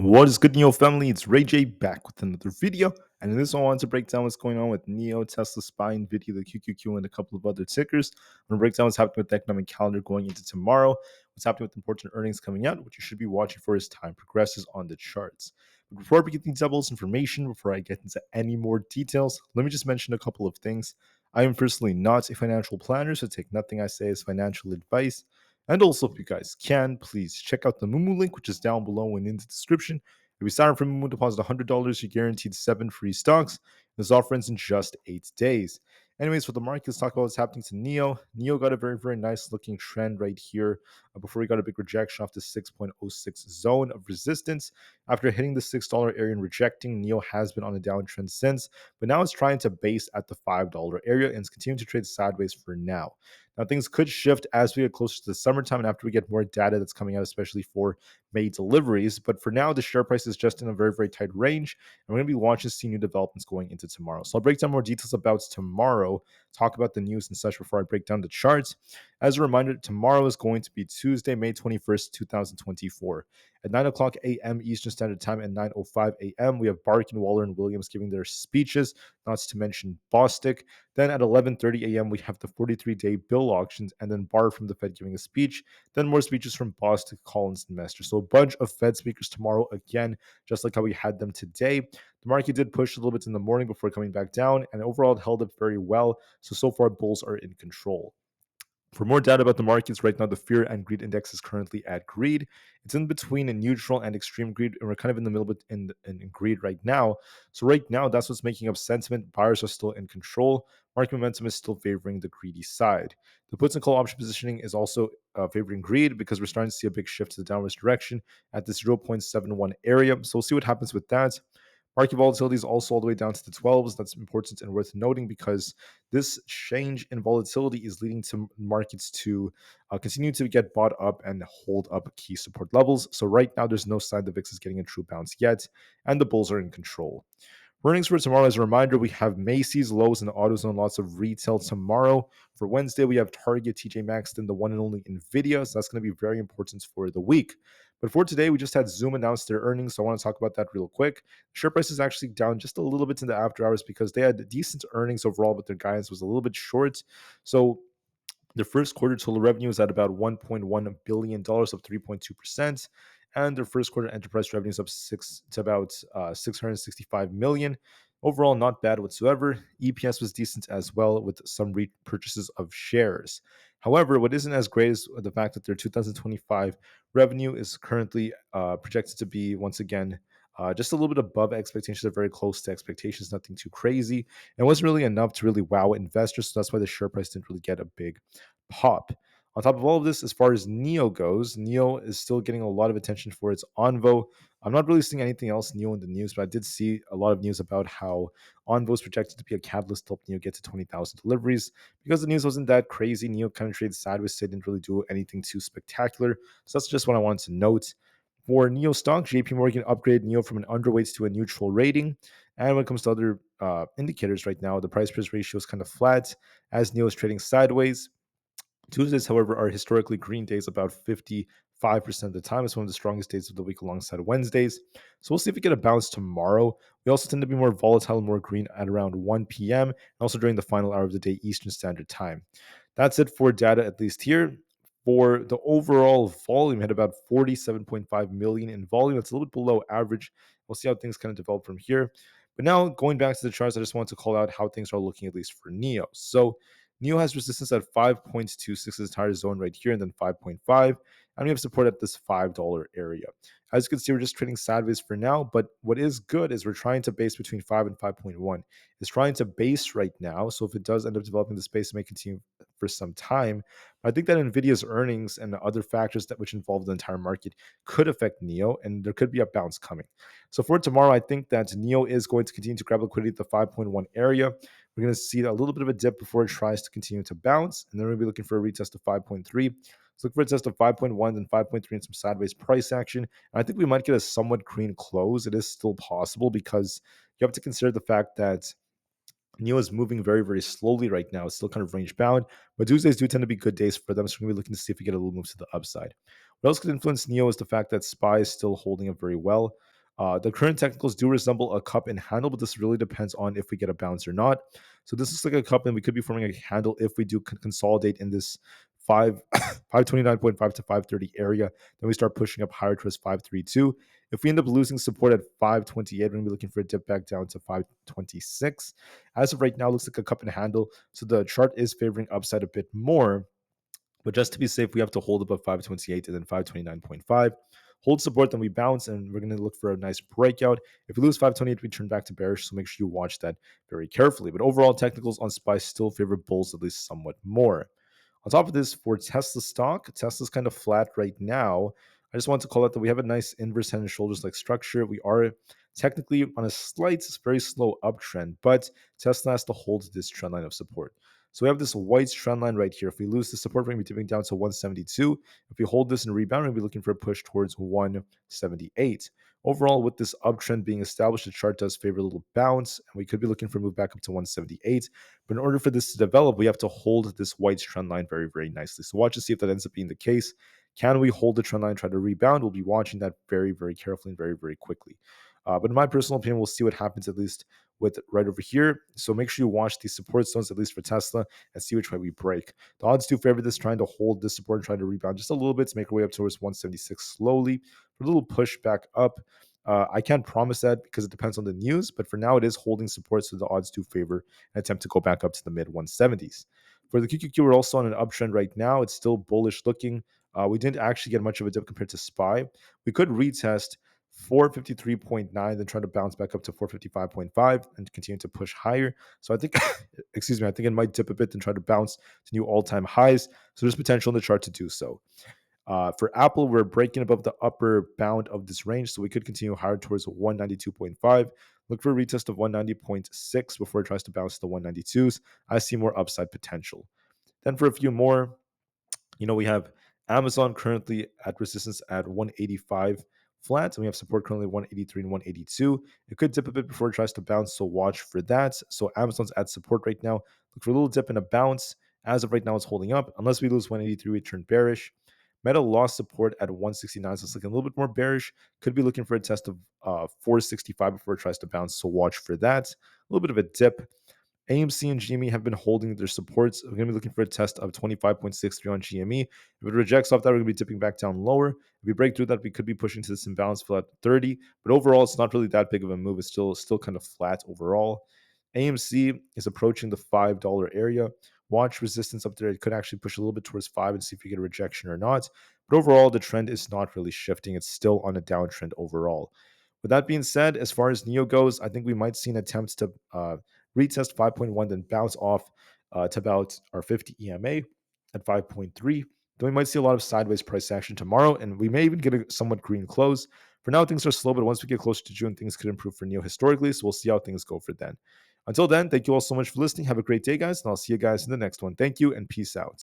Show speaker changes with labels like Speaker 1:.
Speaker 1: What is good, NIO family? It's Rey-Jay back with another video. And in this one, I want to break down what's going on with NIO, Tesla, SPY, Nvda, the QQQ, and a couple of other tickers. I'm going to break down what's happening with the economic calendar going into tomorrow, what's happening with important earnings coming out, what you should be watching for as time progresses on the charts. But before we get into doubles information, before I get into any more details, let me just mention a couple of things. I am personally not a financial planner, so take nothing I say as financial advice. And also, if you guys can, please check out the Moomoo link, which is down below and in the description. If you sign up for Moomoo, deposit $100, you're guaranteed 7 free stocks. This offer ends in just 8 days. Anyways, for the market, let's talk about what's happening to NIO. NIO got a very, very nice looking trend right here before we got a big rejection off the 6.06 zone of resistance. After hitting the $6 area and rejecting, NIO has been on a downtrend since, but now it's trying to base at the $5 area and it's continuing to trade sideways for now. Now, things could shift as we get closer to the summertime and after we get more data that's coming out, especially for May deliveries. But for now, the share price is just in a very, very tight range. And we're going to be watching to see new developments going into tomorrow. So I'll break down more details about tomorrow, talk about the news and such before I break down the charts. As a reminder, tomorrow is going to be Tuesday, May 21st, 2024. At 9 o'clock a.m. Eastern Standard Time and 9:05 a.m., we have Barkin, Waller, and Williams giving their speeches, not to mention Bostic. Then at 11:30 a.m., we have the 43-day bill auctions, and then Barr from the Fed giving a speech. Then more speeches from Bostic, Collins, and Mester. So a bunch of Fed speakers tomorrow again, just like how we had them today. The market did push a little bit in the morning before coming back down, and overall it held up very well. So far, bulls are in control. For more data about the markets right now, the fear and greed index is currently at greed. It's in between a neutral and extreme greed, and we're kind of in the middle in greed right now. So right now, that's what's making up sentiment. Buyers are still in control. Market momentum is still favoring the greedy side. The puts and call option positioning is also favoring greed because we're starting to see a big shift to the downwards direction at this 0.71 area. So we'll see what happens with that. Market volatility is also all the way down to the 12s. That's important and worth noting because this change in volatility is leading to markets to continue to get bought up and hold up key support levels. So right now, there's no sign the VIX is getting a true bounce yet, and the bulls are in control. Earnings for tomorrow, as a reminder, we have Macy's, Lowe's, and AutoZone, lots of retail tomorrow. For Wednesday, we have Target, TJ Maxx, and the one and only Nvda. So that's going to be very important for the week. But for today, we just had Zoom announce their earnings. So I want to talk about that real quick. Share price is actually down just a little bit in the after hours because they had decent earnings overall, but their guidance was a little bit short. So their first quarter total revenue is at about $1.1 billion, up 3.2%. And their first quarter enterprise revenue is up to about $665 million. Overall, not bad whatsoever. EPS was decent as well with some repurchases of shares. However, what isn't as great is the fact that their 2025 revenue is currently projected to be, once again, just a little bit above expectations. They're very close to expectations, nothing too crazy. And it wasn't really enough to really wow investors. So that's why the share price didn't really get a big pop. On top of all of this, as far as NIO goes, NIO is still getting a lot of attention for its Onvo. I'm not really seeing anything else NIO in the news, but I did see a lot of news about how Onvo is projected to be a catalyst to help NIO get to 20,000 deliveries. Because the news wasn't that crazy, NIO kind of traded sideways, so they didn't really do anything too spectacular. So that's just what I wanted to note. For NIO stock, JP Morgan upgraded NIO from an underweight to a neutral rating. And when it comes to other indicators right now, the price-price ratio is kind of flat as NIO is trading sideways. Tuesdays, however, are historically green days about 55% of the time. It's one of the strongest days of the week alongside Wednesdays. So we'll see if we get a bounce tomorrow. We also tend to be more volatile and more green at around 1 p.m. and also during the final hour of the day, Eastern Standard Time. That's it for data, at least here. For the overall volume, had about 47.5 million in volume. That's a little bit below average. We'll see how things kind of develop from here. But now going back to the charts, I just want to call out how things are looking, at least for NIO. So NIO has resistance at 5.26, this entire zone right here, and then 5.5. And we have support at this $5 area. As you can see, we're just trading sideways for now. But what is good is we're trying to base between 5 and 5.1. It's trying to base right now. So if it does end up developing the space, it may continue for some time. But I think that NVIDIA's earnings and the other factors which involve the entire market could affect NIO, and there could be a bounce coming. So for tomorrow, I think that NIO is going to continue to grab liquidity at the 5.1 area. We're going to see a little bit of a dip before it tries to continue to bounce. And then we're going to be looking for a retest of 5.3. So look for a test of 5.1 and 5.3 and some sideways price action. And I think we might get a somewhat green close. It is still possible because you have to consider the fact that NIO is moving very, very slowly right now. It's still kind of range bound, but Tuesdays do tend to be good days for them. So we're going to be looking to see if we get a little move to the upside. What else could influence NIO is the fact that SPY is still holding up very well. The current technicals do resemble a cup and handle, but this really depends on if we get a bounce or not. So this looks like a cup, and we could be forming a handle if we do consolidate in this 529.5 to 530 area. Then we start pushing up higher towards 532. If we end up losing support at 528, we're going to be looking for a dip back down to 526. As of right now, it looks like a cup and handle. So the chart is favoring upside a bit more. But just to be safe, we have to hold above 528 and then 529.5. Hold support, then we bounce, and we're going to look for a nice breakout. If we lose 528, we turn back to bearish, so make sure you watch that very carefully. But overall, technicals on SPY still favor bulls at least somewhat more. On top of this, for Tesla stock, Tesla's kind of flat right now. I just want to call out that we have a nice inverse head and shoulders like structure. We are technically on a slight, very slow uptrend, but Tesla has to hold this trend line of support. So we have this white trend line right here. If we lose the support, we're going to be dipping down to 172. If we hold this and rebound, we're going to be looking for a push towards 178. Overall, with this uptrend being established, the chart does favor a little bounce, and we could be looking for a move back up to 178. But in order for this to develop, we have to hold this white trend line very, very nicely. So watch to see if that ends up being the case. Can we hold the trend line and try to rebound? We'll be watching that very, very carefully and very, very quickly. But in my personal opinion, we'll see what happens at least with right over here. So make sure you watch these support zones, at least for Tesla, and see which way we break. The odds do favor this, trying to hold this support and trying to rebound just a little bit to make our way up towards 176 slowly. For a little push back up. I can't promise that because it depends on the news, but for now it is holding support, so the odds do favor an attempt to go back up to the mid 170s. For the QQQ, we're also on an uptrend right now. It's still bullish looking. We didn't actually get much of a dip compared to SPY. We could retest 453.9, then try to bounce back up to 455.5 and continue to push higher. So I think, excuse me, I think it might dip a bit and try to bounce to new all-time highs. So there's potential in the chart to do so. For Aapl, we're breaking above the upper bound of this range, so we could continue higher towards 192.5. Look for a retest of 190.6 before it tries to bounce to the 192s. I see more upside potential. Then for a few more, we have Amazon currently at resistance at 185 flat, and we have support currently 183 and 182. It could dip a bit before it tries to bounce, so watch for that. So Amazon's at support right now. Look for a little dip and a bounce. As of right now, it's holding up. Unless we lose 183, we turn bearish. Meta lost support at 169, so it's looking a little bit more bearish. Could be looking for a test of 465 before it tries to bounce, so watch for that. A little bit of a dip. AMC and GME have been holding their supports. We're going to be looking for a test of 25.63 on GME. If it rejects off that, we're going to be dipping back down lower. If we break through that, we could be pushing to this imbalance fill at 30. But overall, it's not really that big of a move. It's still kind of flat overall. AMC is approaching the $5 area. Watch resistance up there. It could actually push a little bit towards 5 and see if we get a rejection or not. But overall, the trend is not really shifting. It's still on a downtrend overall. With that being said, as far as NIO goes, I think we might see an attempt to retest 5.1, then bounce off to about our 50 EMA at 5.3. Then we might see a lot of sideways price action tomorrow, and we may even get a somewhat green close. For now, things are slow, but once we get closer to June, things could improve for NIO historically, so we'll see how things go for then. Until then, thank you all so much for listening. Have a great day, guys, and I'll see you guys in the next one. Thank you, and peace out.